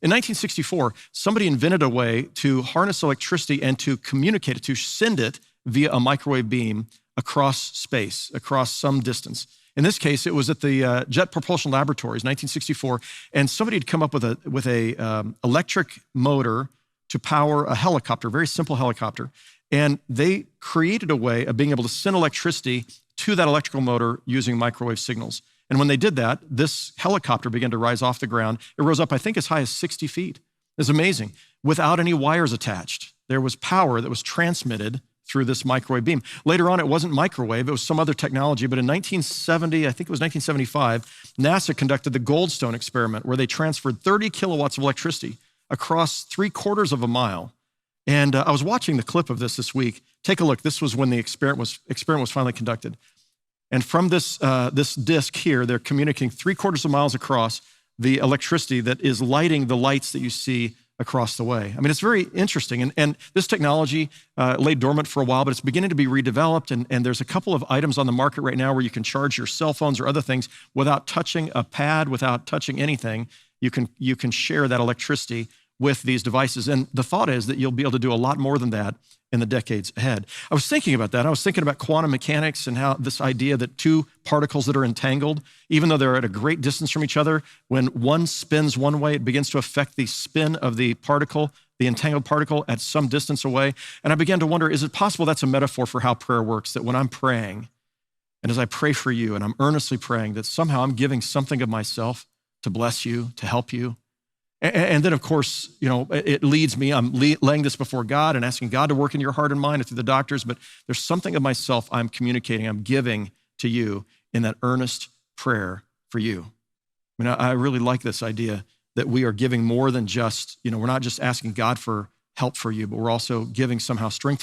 In 1964, somebody invented a way to harness electricity and to communicate it, to send it via a microwave beam across space, across some distance. In this case, it was at the Jet Propulsion Laboratories, 1964, and somebody had come up with a electric motor to power a helicopter, a very simple helicopter, and they created a way of being able to send electricity to that electrical motor using microwave signals. And when they did that, this helicopter began to rise off the ground. It rose up, I think, as high as 60 feet. It was amazing, without any wires attached. There was power that was transmitted through this microwave beam. Later on, it wasn't microwave, it was some other technology, but in 1970, I think it was 1975, NASA conducted the Goldstone experiment where they transferred 30 kilowatts of electricity across 3/4 of a mile. And I was watching the clip of this week. Take a look. This was when the experiment was finally conducted. And from this disc here, they're communicating 3/4 of miles across the electricity that is lighting the lights that you see across the way. I mean, it's very interesting. And this technology lay dormant for a while, but it's beginning to be redeveloped. And there's a couple of items on the market right now where you can charge your cell phones or other things without touching a pad, without touching anything. You can share that electricity with these devices. And the thought is that you'll be able to do a lot more than that in the decades ahead. I was thinking about that. I was thinking about quantum mechanics and how this idea that two particles that are entangled, even though they're at a great distance from each other, when one spins one way, it begins to affect the spin of the particle, the entangled particle at some distance away. And I began to wonder, is it possible that's a metaphor for how prayer works, that when I'm praying, and as I pray for you, and I'm earnestly praying, that somehow I'm giving something of myself to bless you, to help you. And then, of course, it leads me, I'm laying this before God and asking God to work in your heart and mind and through the doctors, but there's something of myself I'm communicating, I'm giving to you in that earnest prayer for you. I mean, I really like this idea that we are giving more than just, we're not just asking God for help for you, but we're also giving somehow strength to you.